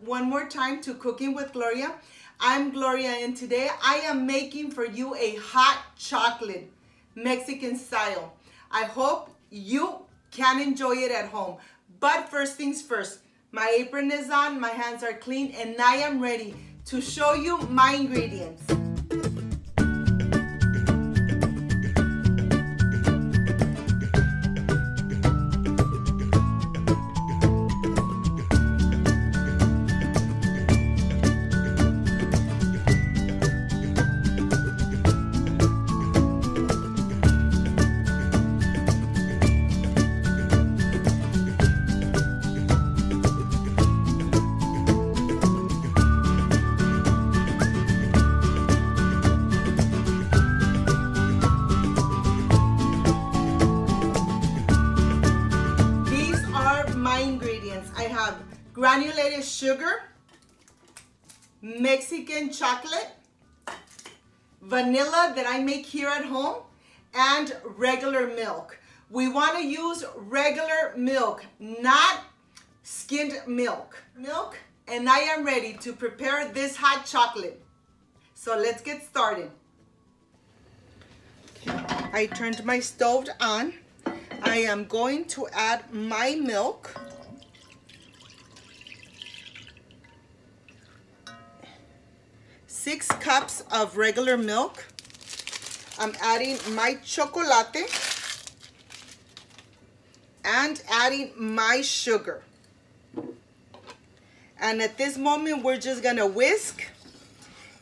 one more time to Cooking with Gloria. I'm Gloria and today I am making for you a hot chocolate Mexican style. I hope you can enjoy it at home. But first things first, my apron is on, my hands are clean, and I am ready to show you my ingredients. I have granulated sugar, Mexican chocolate, vanilla that I make here at home, and regular milk. We want to use regular milk, not skimmed milk. And I am ready to prepare this hot chocolate. So let's get started. Okay. I turned my stove on. I am going to add my milk. Six cups of regular milk. I'm adding my chocolate and adding my sugar. And at this moment, we're just gonna whisk,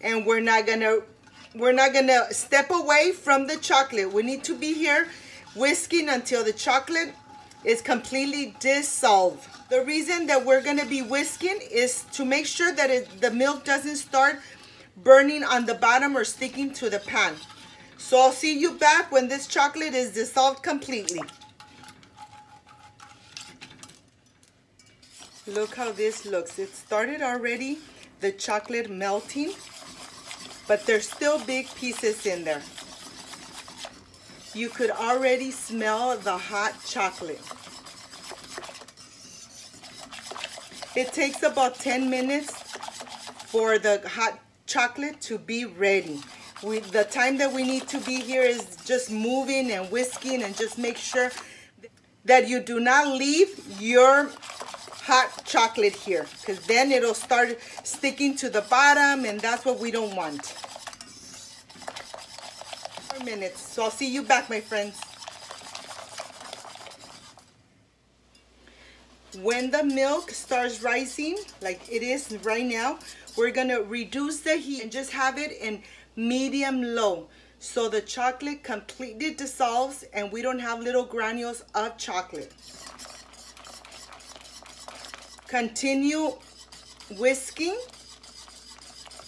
and we're not gonna step away from the chocolate. We need to be here whisking until the chocolate is completely dissolved. The reason that we're gonna be whisking is to make sure that the milk doesn't start burning on the bottom or sticking to the pan. So I'll see you back when this chocolate is dissolved completely. Look how this looks. It started already, the chocolate melting, but there's still big pieces in there. You could already smell the hot chocolate. It takes about 10 minutes for the hot chocolate to be ready. The time that we need to be here is just moving and whisking, and just make sure that you do not leave your hot chocolate here, because then it'll start sticking to the bottom, and that's what we don't want. 4 minutes, so I'll see you back, my friends. When the milk starts rising, like it is right now, we're gonna reduce the heat and just have it in medium low, so the chocolate completely dissolves and we don't have little granules of chocolate. Continue whisking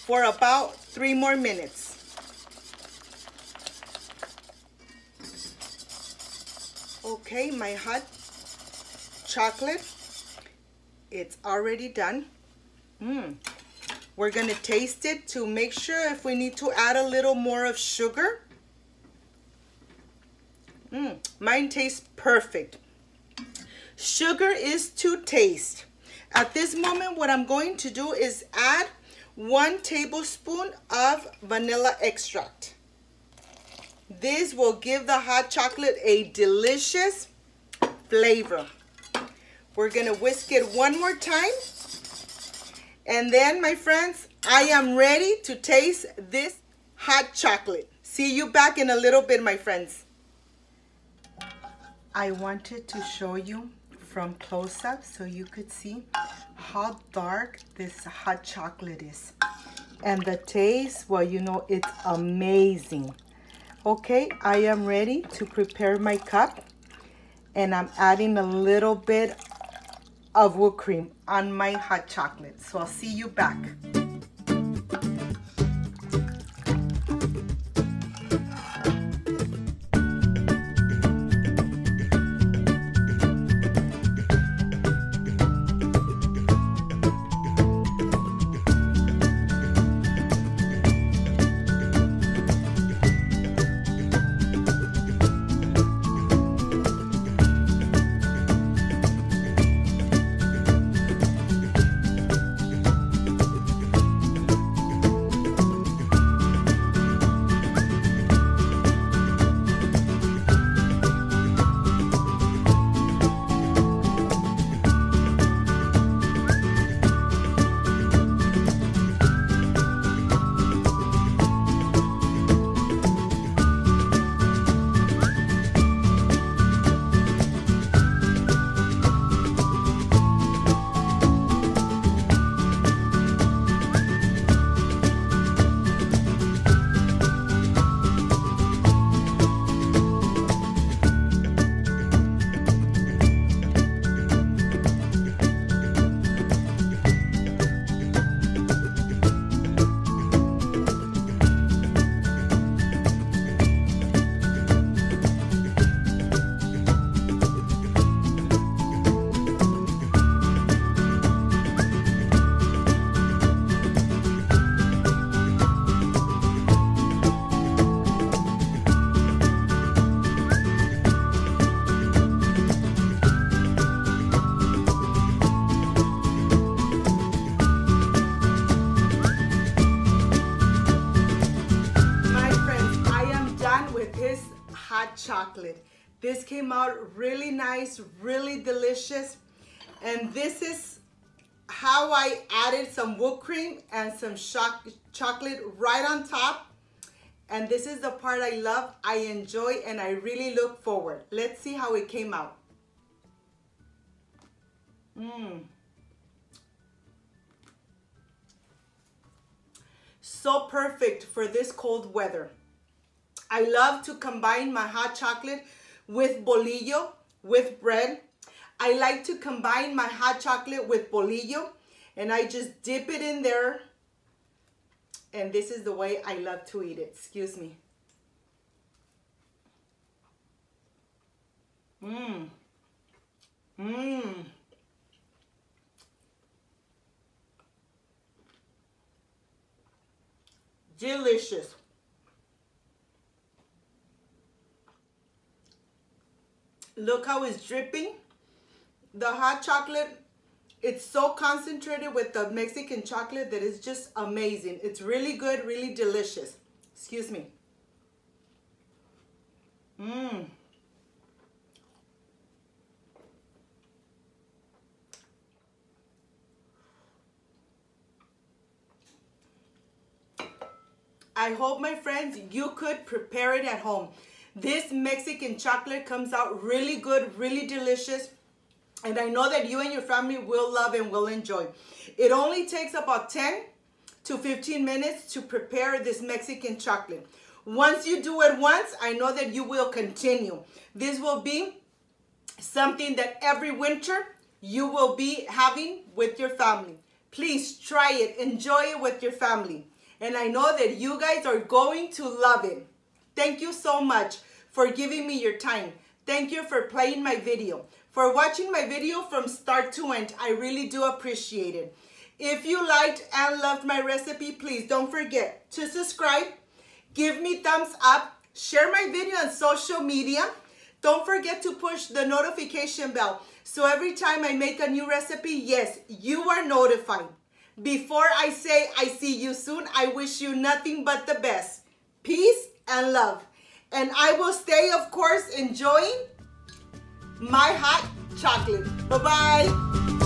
for about 3 more minutes. Okay, my hot chocolate, it's already done. We're gonna taste it to make sure if we need to add a little more of sugar. Mine tastes perfect. Sugar is to taste. At this moment, what I'm going to do is add 1 tablespoon of vanilla extract. This will give the hot chocolate a delicious flavor. We're gonna whisk it one more time. And then, my friends, I am ready to taste this hot chocolate. See you back in a little bit, my friends. I wanted to show you from close up so you could see how dark this hot chocolate is. And the taste, well, you know, it's amazing. Okay, I am ready to prepare my cup. And I'm adding a little bit of whipped cream on my hot chocolate. So I'll see you back. hot chocolate. This came out really nice, really delicious. And this is how I added some whipped cream and some chocolate right on top. And this is the part I love, I enjoy, and I really look forward. Let's see how it came out. So perfect for this cold weather. I love to combine my hot chocolate with bolillo, with bread. I like to combine my hot chocolate with bolillo, and I just dip it in there. And this is the way I love to eat it. Excuse me. Delicious. Look how it's dripping. The hot chocolate, it's so concentrated with the Mexican chocolate that it's just amazing. It's really good, really delicious. Excuse me. I hope, my friends, you could prepare it at home. This Mexican chocolate comes out really good, really delicious. And I know that you and your family will love and will enjoy. It only takes about 10 to 15 minutes to prepare this Mexican chocolate. Once you do it once, I know that you will continue. This will be something that every winter you will be having with your family. Please try it, enjoy it with your family. And I know that you guys are going to love it. Thank you so much for giving me your time. Thank you for playing my video. For watching my video from start to end, I really do appreciate it. If you liked and loved my recipe, please don't forget to subscribe, give me thumbs up, share my video on social media. Don't forget to push the notification bell so every time I make a new recipe, yes, you are notified. Before I say I see you soon, I wish you nothing but the best. Peace and love. And I will stay, of course, enjoying my hot chocolate. Bye-bye.